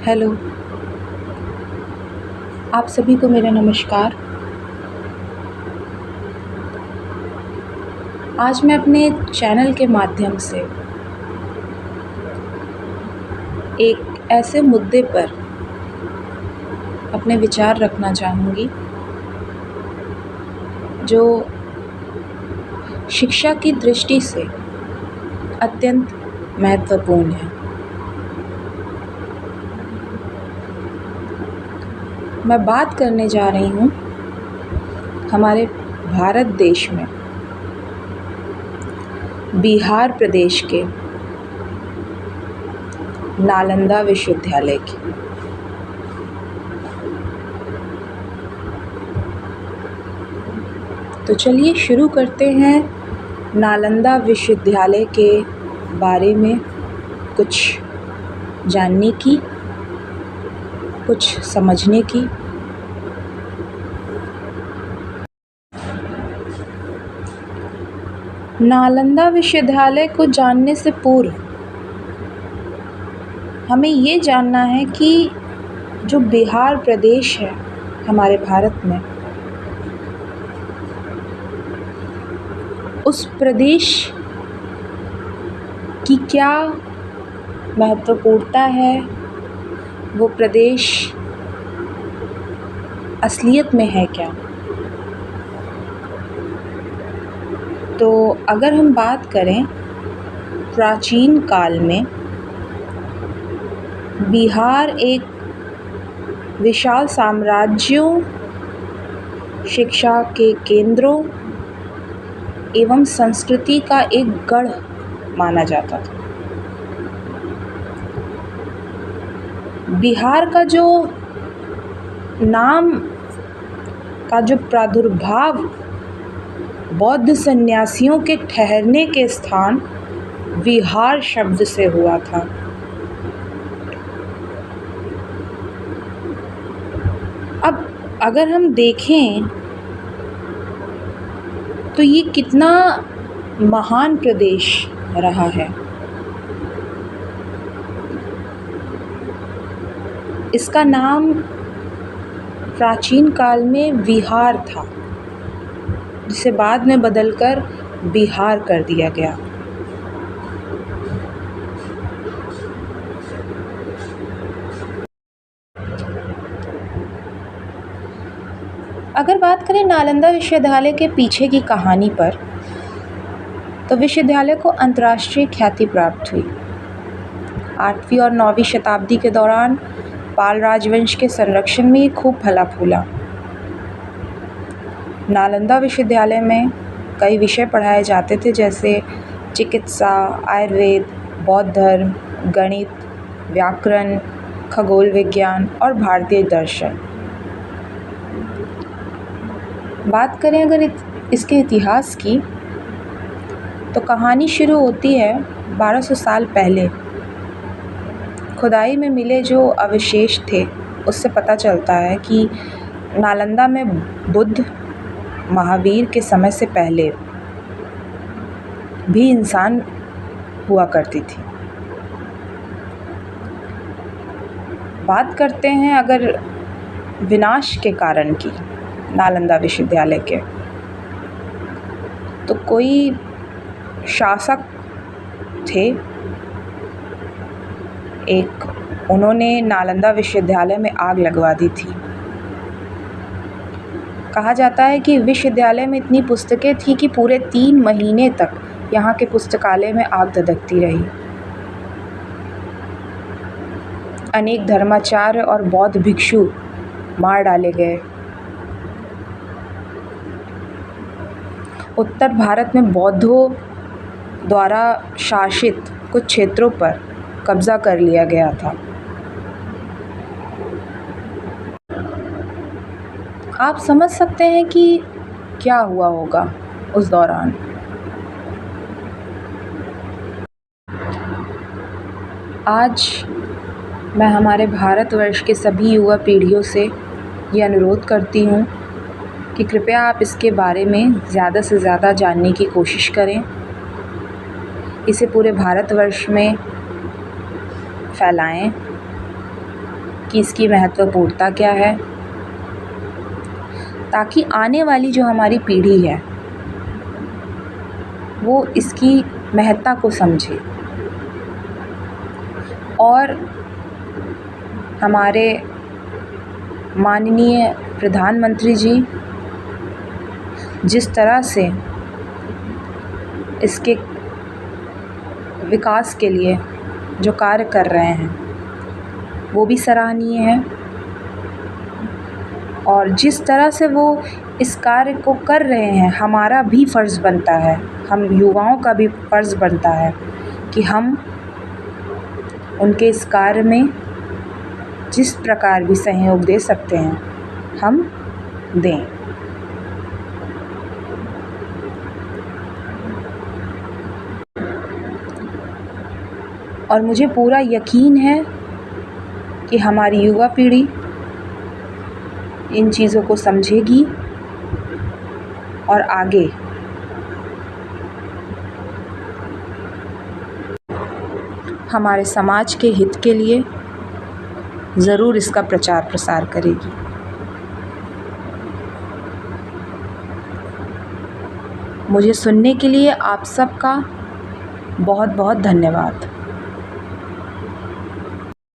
Hello, आप सभी को मेरा नमस्कार। आज मैं अपने चैनल के माध्यम से एक ऐसे मुद्दे पर अपने विचार रखना चाहूँगी जो शिक्षा की दृष्टि से अत्यंत महत्वपूर्ण है। मैं बात करने जा रही हूँ हमारे भारत देश में बिहार प्रदेश के नालंदा विश्वविद्यालय की। तो चलिए शुरू करते हैं नालंदा विश्वविद्यालय के बारे में कुछ जानने की, कुछ समझने की। नालंदा विश्वविद्यालय को जानने से पूर्व हमें ये जानना है कि जो बिहार प्रदेश है हमारे भारत में, उस प्रदेश की क्या महत्वपूर्णता है, वो प्रदेश असलियत में है क्या। तो अगर हम बात करें प्राचीन काल में, बिहार एक विशाल साम्राज्यों, शिक्षा के केंद्रों एवं संस्कृति का एक गढ़ माना जाता था। बिहार का जो नाम का जो प्रादुर्भाव बौद्ध सन्यासियों के ठहरने के स्थान विहार शब्द से हुआ था। अब अगर हम देखें तो ये कितना महान प्रदेश रहा है। इसका नाम प्राचीन काल में विहार था, जिसे बाद में बदलकर बिहार कर दिया गया। अगर बात करें नालंदा विश्वविद्यालय के पीछे की कहानी पर, तो विश्वविद्यालय को अंतर्राष्ट्रीय ख्याति प्राप्त हुई। 8वीं और 9वीं शताब्दी के दौरान पाल राजवंश के संरक्षण में ये खूब फला फूला। नालंदा विश्वविद्यालय में कई विषय पढ़ाए जाते थे, जैसे चिकित्सा, आयुर्वेद, बौद्ध धर्म, गणित, व्याकरण, खगोल विज्ञान और भारतीय दर्शन। बात करें अगर इसके इतिहास की, तो कहानी शुरू होती है 1200 साल पहले। खुदाई में मिले जो अवशेष थे, उससे पता चलता है कि नालंदा में बुद्ध महावीर के समय से पहले भी इंसान हुआ करती थी। बात करते हैं अगर विनाश के कारण की नालंदा विश्वविद्यालय के, तो कोई शासक थे एक, उन्होंने नालंदा विश्वविद्यालय में आग लगवा दी थी। कहा जाता है कि विश्वविद्यालय में इतनी पुस्तकें थी कि पूरे 3 महीने तक यहाँ के पुस्तकालय में आग धधकती रही। अनेक धर्माचार्य और बौद्ध भिक्षु मार डाले गए। उत्तर भारत में बौद्धों द्वारा शासित कुछ क्षेत्रों पर कब्जा कर लिया गया था। आप समझ सकते हैं कि क्या हुआ होगा उस दौरान। आज मैं हमारे भारतवर्ष के सभी युवा पीढ़ियों से ये अनुरोध करती हूँ कि कृपया आप इसके बारे में ज़्यादा से ज़्यादा जानने की कोशिश करें। इसे पूरे भारतवर्ष में फैलाएं कि इसकी महत्वपूर्णता क्या है, ताकि आने वाली जो हमारी पीढ़ी है वो इसकी महत्ता को समझे और हमारे माननीय प्रधानमंत्री जी जिस तरह से इसके विकास के लिए जो कार्य कर रहे हैं वो भी सराहनीय है, और जिस तरह से वो इस कार्य को कर रहे हैं हमारा भी फ़र्ज़ बनता है, हम युवाओं का भी फ़र्ज़ बनता है कि हम उनके इस कार्य में जिस प्रकार भी सहयोग दे सकते हैं हम दें। और मुझे पूरा यकीन है कि हमारी युवा पीढ़ी इन चीज़ों को समझेगी और आगे हमारे समाज के हित के लिए ज़रूर इसका प्रचार प्रसार करेगी। मुझे सुनने के लिए आप सबका बहुत बहुत धन्यवाद।